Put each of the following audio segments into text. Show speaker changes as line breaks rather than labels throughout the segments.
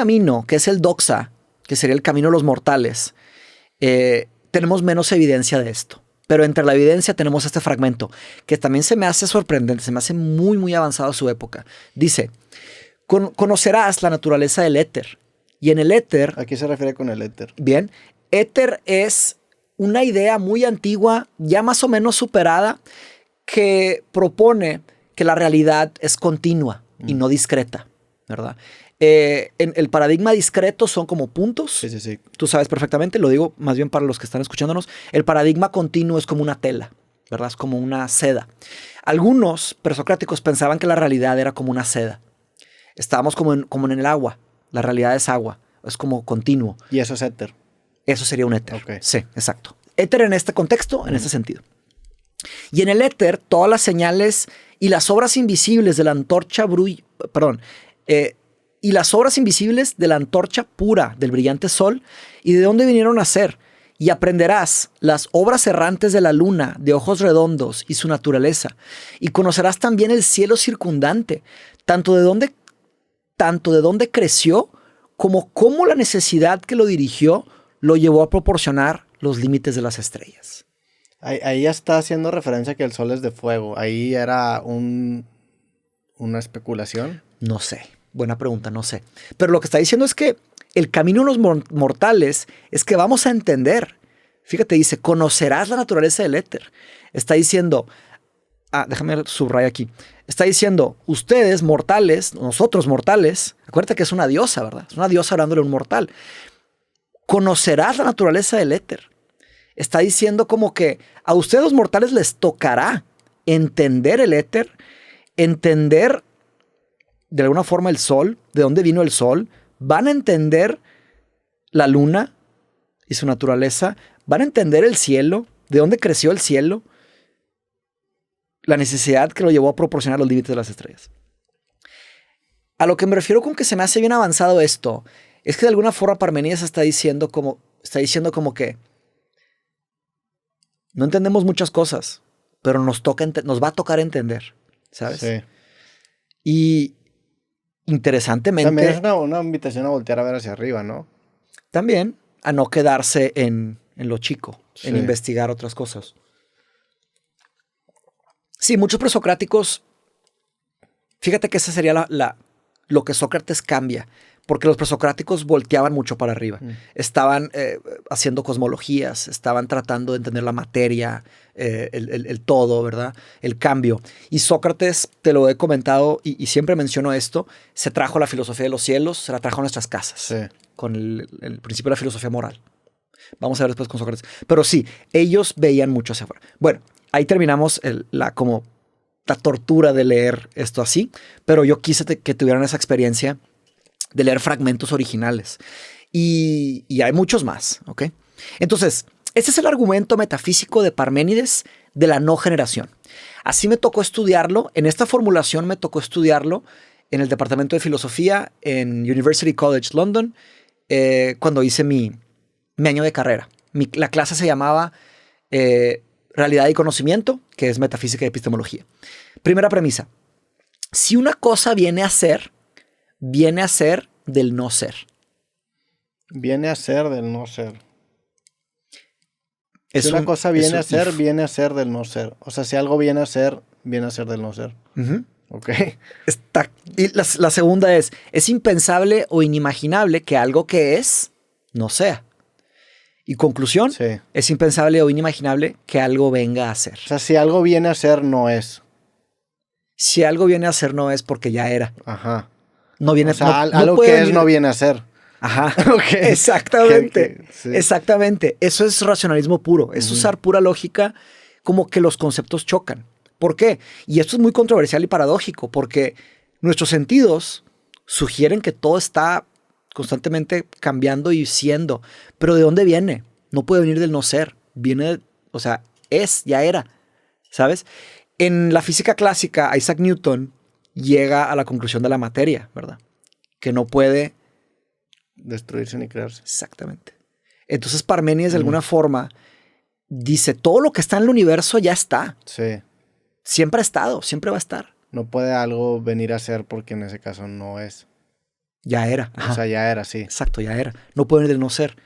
camino, que es el doxa, que sería el camino de los mortales, tenemos menos evidencia de esto. Pero entre la evidencia tenemos este fragmento, que también se me hace sorprendente, se me hace muy, muy avanzado a su época. Dice, conocerás la naturaleza del éter. Y en el éter...
¿A qué se refiere con el éter?
Bien, éter es una idea muy antigua, ya más o menos superada, que propone que la realidad es continua y no discreta, ¿verdad? En el paradigma discreto son como puntos.
Sí, sí, sí.
Tú sabes perfectamente, lo digo más bien para los que están escuchándonos. El paradigma continuo es como una tela, ¿verdad? Es como una seda. Algunos presocráticos pensaban que la realidad era como una seda. Estábamos como en el agua. La realidad es agua. Es como continuo.
Y eso es éter.
Eso sería un éter.
Okay.
Sí, exacto. Éter en este contexto, en este sentido. Y en el éter, todas las señales y las obras invisibles de la antorcha y las obras invisibles de la antorcha pura del brillante sol y de dónde vinieron a ser. Y aprenderás las obras errantes de la luna, de ojos redondos y su naturaleza. Y conocerás también el cielo circundante, tanto de dónde creció, como cómo la necesidad que lo dirigió lo llevó a proporcionar los límites de las estrellas.
Ahí ya está haciendo referencia que el sol es de fuego. Ahí era una especulación.
No sé. Buena pregunta, no sé. Pero lo que está diciendo es que el camino de los mortales es que vamos a entender. Fíjate, dice, conocerás la naturaleza del éter. Está diciendo, déjame subrayar aquí. Está diciendo, ustedes mortales, nosotros mortales, acuérdate que es una diosa, ¿verdad? Es una diosa hablándole a un mortal. Conocerás la naturaleza del éter. Está diciendo como que a ustedes los mortales les tocará entender el éter, entender de alguna forma el sol, de dónde vino el sol, van a entender la luna y su naturaleza, van a entender el cielo, de dónde creció el cielo, la necesidad que lo llevó a proporcionar los límites de las estrellas. A lo que me refiero con que se me hace bien avanzado esto, es que de alguna forma Parmenides está diciendo como que no entendemos muchas cosas, pero nos va a tocar entender, ¿sabes?
Sí.
Y interesantemente...
También es una invitación a voltear a ver hacia arriba, ¿no?
También a no quedarse en lo chico, en investigar otras cosas. Sí, muchos presocráticos, fíjate que esa sería lo que Sócrates cambia, porque los presocráticos volteaban mucho para arriba. Estaban haciendo cosmologías, estaban tratando de entender la materia, el todo, ¿verdad? El cambio. Y Sócrates, te lo he comentado y siempre menciono esto, se trajo la filosofía de los cielos, se la trajo a nuestras casas, con el principio de la filosofía moral. Vamos a ver después con Sócrates. Pero sí, ellos veían mucho hacia afuera. Bueno, ahí terminamos la tortura de leer esto así, pero yo quise que tuvieran esa experiencia de leer fragmentos originales. Y hay muchos más, ¿ok? Entonces, este es el argumento metafísico de Parménides de la no generación. Así me tocó estudiarlo, en esta formulación me tocó estudiarlo en el Departamento de Filosofía en University College London, cuando hice mi año de carrera. La clase se llamaba Realidad y Conocimiento, que es Metafísica y Epistemología. Primera premisa. Si una cosa viene a ser del no ser.
Viene a ser del no ser. Si una cosa viene a ser del no ser. O sea, si algo viene a ser del no ser. Ok.
Y la segunda es impensable o inimaginable que algo que es no sea. Y conclusión, es impensable o inimaginable que algo venga a ser.
O sea, si algo viene a ser, no es.
Si algo viene a ser, no es porque ya era.
Ajá.
No viene,
o sea,
no
algo
puede
que
venir...
es no viene a ser.
Ajá.
Okay.
Exactamente. Exactamente. Eso es racionalismo puro. Es usar pura lógica, como que los conceptos chocan. ¿Por qué? Y esto es muy controversial y paradójico, porque nuestros sentidos sugieren que todo está constantemente cambiando y siendo. Pero ¿de dónde viene? No puede venir del no ser. Viene, ya era. ¿Sabes? En la física clásica, Isaac Newton llega a la conclusión de la materia, ¿verdad? Que no puede
destruirse ni crearse.
Exactamente. Entonces Parménides de alguna forma dice, todo lo que está en el universo ya está.
Sí.
Siempre ha estado, siempre va a estar.
No puede algo venir a ser porque en ese caso no es.
Ya era.
O sea, ya era, sí.
Exacto, ya era. No puede venir del no ser.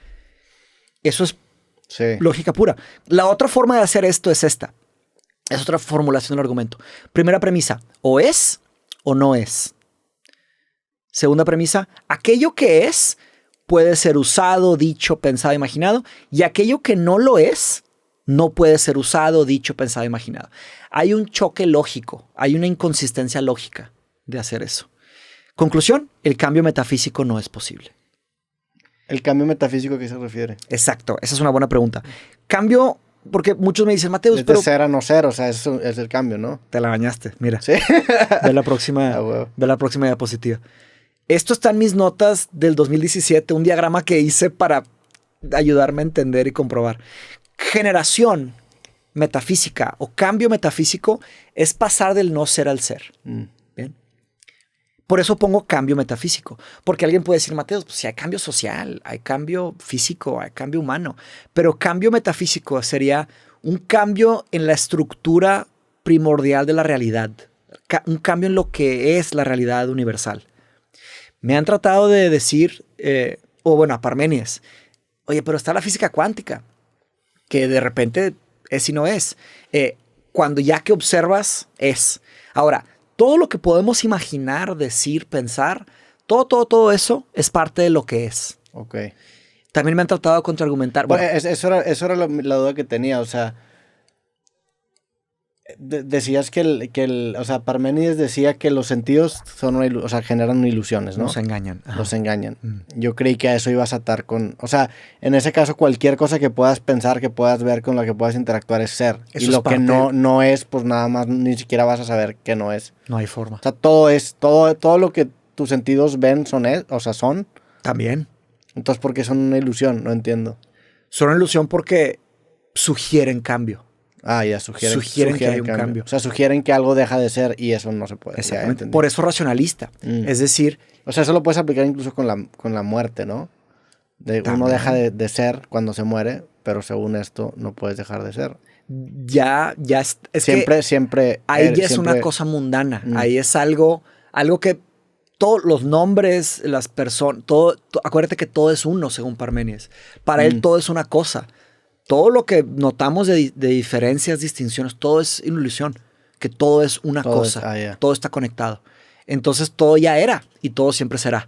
Eso es
Sí.
lógica pura. La otra forma de hacer esto es esta. Es otra formulación del argumento. Primera premisa, o es o no es. Segunda premisa, aquello que es puede ser usado, dicho, pensado, imaginado, y aquello que no lo es no puede ser usado, dicho, pensado, imaginado. Hay un choque lógico, hay una inconsistencia lógica de hacer eso. Conclusión, el cambio metafísico no es posible.
¿El cambio metafísico a qué se refiere?
Exacto, esa es una buena pregunta. Cambio, porque muchos me dicen, Mateus,
Es de
pero
ser a no ser, o sea, eso es el cambio, ¿no?
te la bañaste, mira.
Sí.
Ve la próxima,
huevo.
ve la próxima diapositiva. Esto está en mis notas del 2017, un diagrama que hice para ayudarme a entender y comprobar. Generación metafísica o cambio metafísico es pasar del no ser al ser. ¿Bien? Por eso pongo cambio metafísico, porque alguien puede decir, Mateus, pues si hay cambio social, hay cambio físico, hay cambio humano, pero cambio metafísico sería un cambio en la estructura primordial de la realidad, un cambio en lo que es la realidad universal. Me han tratado de decir, a Parménides, oye, pero está la física cuántica, que de repente es y no es. Cuando ya que observas, es. Ahora, todo lo que podemos imaginar, decir, pensar, todo eso es parte de lo que es.
Ok.
También me han tratado de contraargumentar.
Bueno, eso era la duda que tenía, o sea, decías o sea, Parménides decía que los sentidos son o sea, generan ilusiones, ¿no?
Nos engañan. Ajá.
Los engañan. Yo creí que a eso ibas a atar con, o sea, en ese caso cualquier cosa que puedas pensar, que puedas ver, con la que puedas interactuar es ser.
Eso
y lo
es parte...
que no es, pues nada más ni siquiera vas a saber que no es.
No hay forma.
O sea, todo lo que tus sentidos ven son.
También.
Entonces, ¿por qué son una ilusión? No entiendo.
Son una ilusión porque sugieren cambio.
Ah, ya, sugieren
que hay un cambio.
O sea, sugieren que algo deja de ser y eso no se puede.
Exactamente. Por eso racionalista. Es decir...
O sea, eso lo puedes aplicar incluso con la muerte, ¿no? Uno deja de ser cuando se muere, pero según esto no puedes dejar de ser.
Ya es
siempre.
Ahí ya es una cosa mundana. Ahí es algo que todos los nombres, las personas, acuérdate que todo es uno, según Parménides. Para él todo es una cosa. Todo lo que notamos de diferencias, distinciones, todo es ilusión, que todo es una cosa, todo está conectado. Entonces todo ya era y todo siempre será.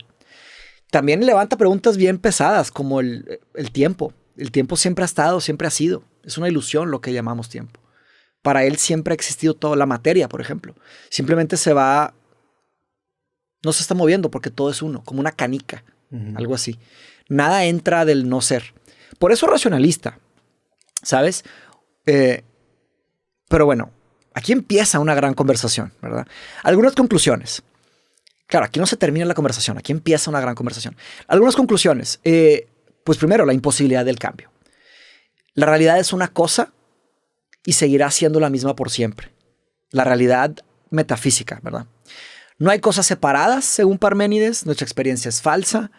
También levanta preguntas bien pesadas como el tiempo. El tiempo siempre ha estado, siempre ha sido. Es una ilusión lo que llamamos tiempo. Para él siempre ha existido toda la materia, por ejemplo. Simplemente no se está moviendo porque todo es uno, como una canica, algo así. Nada entra del no ser. Por eso racionalista. ¿Sabes? Pero bueno, aquí empieza una gran conversación, ¿verdad? Algunas conclusiones. Claro, aquí no se termina la conversación, aquí empieza una gran conversación. Algunas conclusiones. Pues primero, la imposibilidad del cambio. La realidad es una cosa y seguirá siendo la misma por siempre. La realidad metafísica, ¿verdad? No hay cosas separadas, según Parménides. Nuestra experiencia es falsa.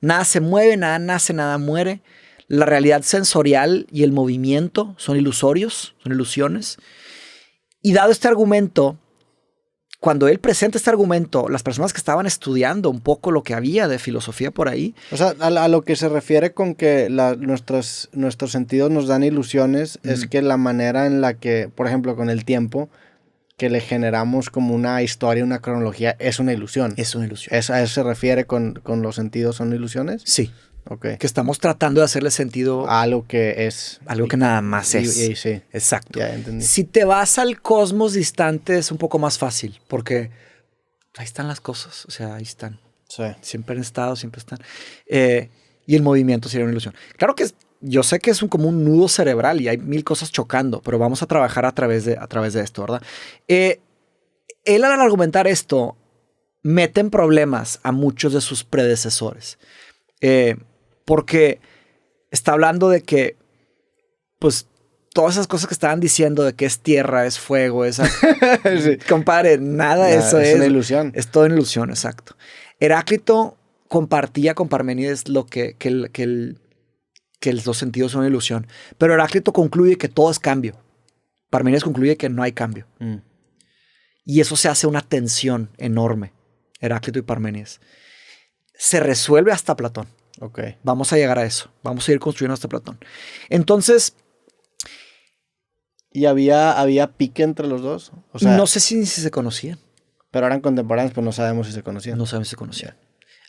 Nada se mueve, nada nace, nada muere. La realidad sensorial y el movimiento son ilusorios, son ilusiones. Y dado este argumento, cuando él presenta este argumento, las personas que estaban estudiando un poco lo que había de filosofía por ahí...
O sea, a lo que se refiere con que nuestros sentidos nos dan ilusiones es que la manera en la que, por ejemplo, con el tiempo, que le generamos como una historia, una cronología, es una ilusión.
Es una ilusión.
¿A eso se refiere con los sentidos son ilusiones?
Sí.
Okay.
Que estamos tratando de hacerle sentido
a algo que es.
Algo que nada más es.
Sí.
Exacto.
Ya entendí.
Si te vas al cosmos distante es un poco más fácil, porque ahí están las cosas, o sea, ahí están.
Sí.
Siempre han estado, siempre están. Y el movimiento sería una ilusión. Claro que yo sé que es como un nudo cerebral y hay mil cosas chocando, pero vamos a trabajar a través de esto, ¿verdad? Él al argumentar esto mete en problemas a muchos de sus predecesores. Porque está hablando de que, pues, todas esas cosas que estaban diciendo de que es tierra, es fuego, sí. Compadre, nada de eso
es una ilusión.
Es todo una ilusión, exacto. Heráclito compartía con Parménides lo que los sentidos son una ilusión. Pero Heráclito concluye que todo es cambio. Parménides concluye que no hay cambio. Y eso se hace una tensión enorme, Heráclito y Parménides. se resuelve hasta Platón.
Ok.
Vamos a llegar a eso. Vamos a ir construyendo hasta Platón. Entonces...
¿Y había pique entre los dos? O sea,
no sé si se conocían.
Pero eran contemporáneos, pero no sabemos si se conocían.
No sabemos si se conocían.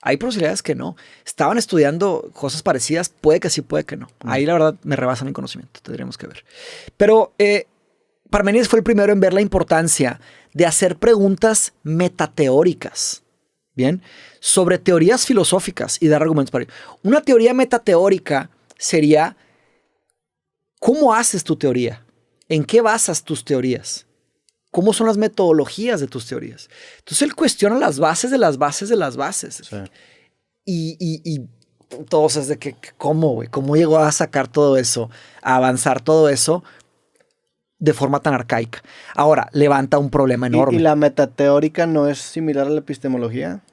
Hay posibilidades que no. Estaban estudiando cosas parecidas. Puede que sí, puede que no. Ahí la verdad me rebasa mi conocimiento. Tendríamos que ver. Pero Parménides fue el primero en ver la importancia de hacer preguntas metateóricas. Bien. Sobre teorías filosóficas y dar argumentos para ello. Una teoría metateórica sería: ¿cómo haces tu teoría? ¿En qué basas tus teorías? ¿Cómo son las metodologías de tus teorías? Entonces él cuestiona las bases de las bases de las bases.
Sí.
Y todos es de que, ¿cómo, güey? ¿Cómo llegó a sacar todo eso? A avanzar todo eso de forma tan arcaica. Ahora, levanta un problema enorme.
¿Y la metateórica no es similar a la epistemología?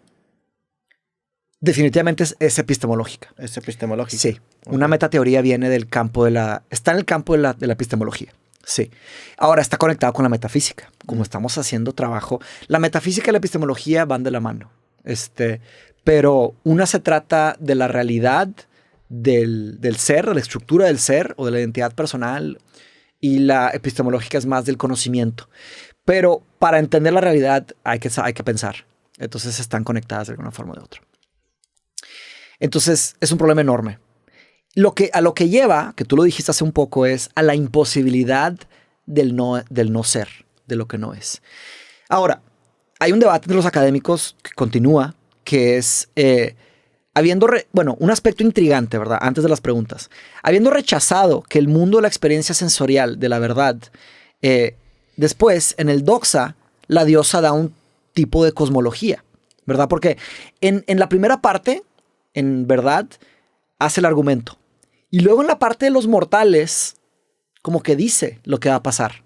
Definitivamente es epistemológica.
Es epistemológica.
Sí. Okay. Una metateoría viene del campo de la... Está en el campo de la epistemología. Sí. Ahora está conectado con la metafísica. Como estamos haciendo trabajo, la metafísica y la epistemología van de la mano. Pero una se trata de la realidad del ser, de la estructura del ser o de la identidad personal, y la epistemológica es más del conocimiento. Pero para entender la realidad hay que pensar. Entonces están conectadas de alguna forma o de otra. Entonces es un problema enorme. A lo que lleva, que tú lo dijiste hace un poco, es a la imposibilidad del no ser, de lo que no es. Ahora, hay un debate entre los académicos que continúa, que es, un aspecto intrigante, ¿verdad? Antes de las preguntas. Habiendo rechazado que el mundo de la experiencia sensorial de la verdad, después, en el doxa, la diosa da un tipo de cosmología, ¿verdad? Porque en la primera parte, en verdad, hace el argumento. Y luego en la parte de los mortales, como que dice lo que va a pasar.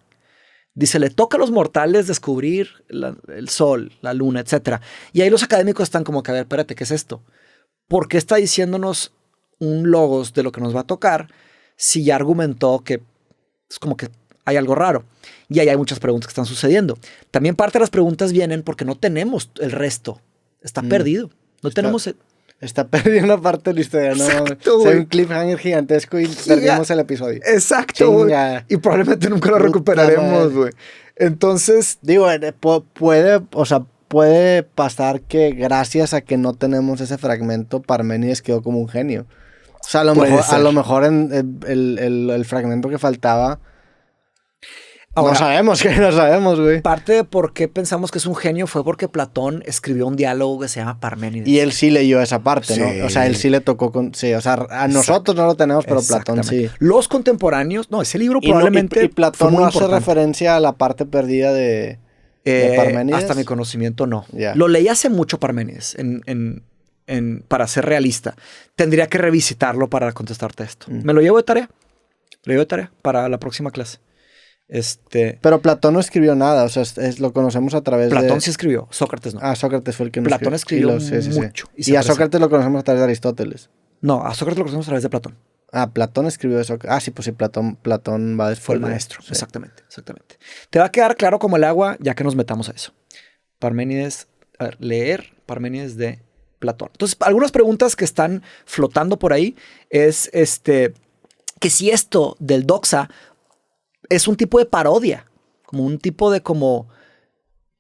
Dice, le toca a los mortales descubrir el sol, la luna, etc. Y ahí los académicos están como que, a ver, espérate, ¿qué es esto? ¿Por qué está diciéndonos un logos de lo que nos va a tocar si ya argumentó que es como que hay algo raro? Y ahí hay muchas preguntas que están sucediendo. También parte de las preguntas vienen porque no tenemos el resto. Está perdido. No tenemos...
Está perdiendo una parte de la historia, ¿no?
Exacto,
güey. Un cliffhanger gigantesco y perdimos el episodio.
Exacto, güey. Y probablemente nunca lo recuperaremos, güey. Entonces...
Digo, puede pasar que gracias a que no tenemos ese fragmento, Parménides quedó como un genio. O sea, a lo mejor en el fragmento que faltaba... Ahora, no sabemos, güey.
Parte de por qué pensamos que es un genio fue porque Platón escribió un diálogo que se llama Parménides.
Y él sí leyó esa parte, sí. ¿no? O sea, él sí le tocó con... Sí, o sea, a nosotros no lo tenemos, pero Platón sí.
Los contemporáneos... No, ese libro probablemente...
Y Platón no hace referencia a la parte perdida de Parménides.
Hasta mi conocimiento, no. Yeah. Lo leí hace mucho Parménides, para ser realista. Tendría que revisitarlo para contestarte esto. Me lo llevo de tarea. Para la próxima clase.
Pero Platón no escribió nada, o sea, lo conocemos a través
Platón sí escribió, Sócrates no.
Sócrates fue el que no
Platón escribió mucho.
Y a Sócrates lo conocemos a través de Aristóteles.
No, a Sócrates lo conocemos a través de Platón.
Platón escribió eso. Sí, pues sí, Platón va después.
Fue el maestro, sí. Exactamente. Te va a quedar claro como el agua ya que nos metamos a eso. Parménides, leer Parménides de Platón. Entonces, algunas preguntas que están flotando por ahí es que si esto del doxa es un tipo de parodia, como un tipo de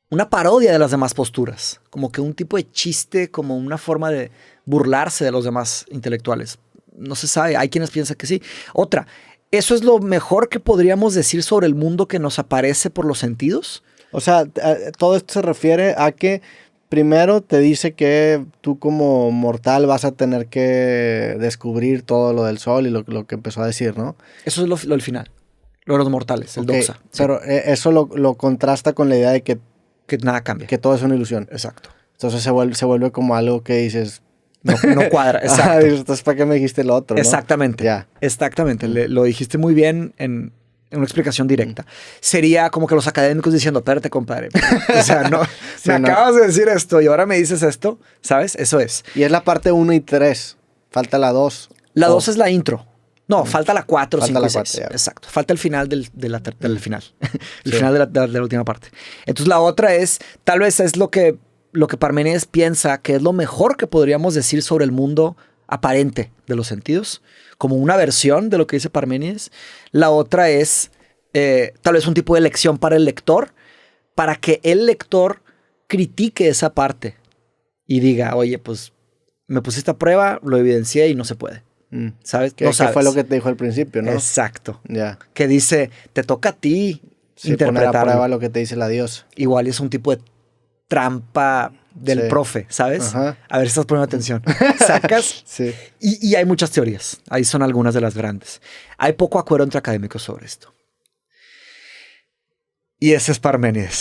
una parodia de las demás posturas, como que un tipo de chiste, como una forma de burlarse de los demás intelectuales. No se sabe, hay quienes piensan que sí. Otra, ¿eso es lo mejor que podríamos decir sobre el mundo que nos aparece por los sentidos?
O sea, todo esto se refiere a que primero te dice que tú como mortal vas a tener que descubrir todo lo del sol y lo que empezó a decir, ¿no?
Eso es lo del final. Lo de los mortales, el doxa. Sí.
Pero eso lo contrasta con la idea de que
nada cambia.
Que todo es una ilusión.
Exacto.
Entonces se vuelve como algo que dices...
No cuadra, exacto.
Entonces, ¿para qué me dijiste lo otro? ¿no?
Exactamente.
Ya.
Exactamente. Lo dijiste muy bien en una explicación directa. Sería como que los académicos diciendo, espérate, compadre. O sea, no, sí, acabas de decir esto y ahora me dices esto, ¿sabes? Eso es.
Y es la parte 1 y 3. Falta la 2.
La 2 es la intro. No, falta la 4, 5 y 6. Exacto. Falta el final del final. El final de la última parte. Entonces la otra es, tal vez es lo que lo que Parménides piensa que es lo mejor que podríamos decir sobre el mundo aparente de los sentidos, como una versión de lo que dice Parménides. La otra es tal vez un tipo de lección para el lector, para que el lector critique esa parte y diga, oye, pues me pusiste a prueba, lo evidencié y no se puede. ¿Sabes?
Que fue lo que te dijo al principio, ¿no?
Exacto.
Ya.
Que dice, te toca a ti interpretarlo.
Poner a prueba lo que te dice la Dios.
Igual es un tipo de trampa del profe, ¿sabes? Ajá. A ver si estás poniendo atención. Sacas.
Sí.
Y hay muchas teorías. Ahí son algunas de las grandes. Hay poco acuerdo entre académicos sobre esto. Y ese es Parménides.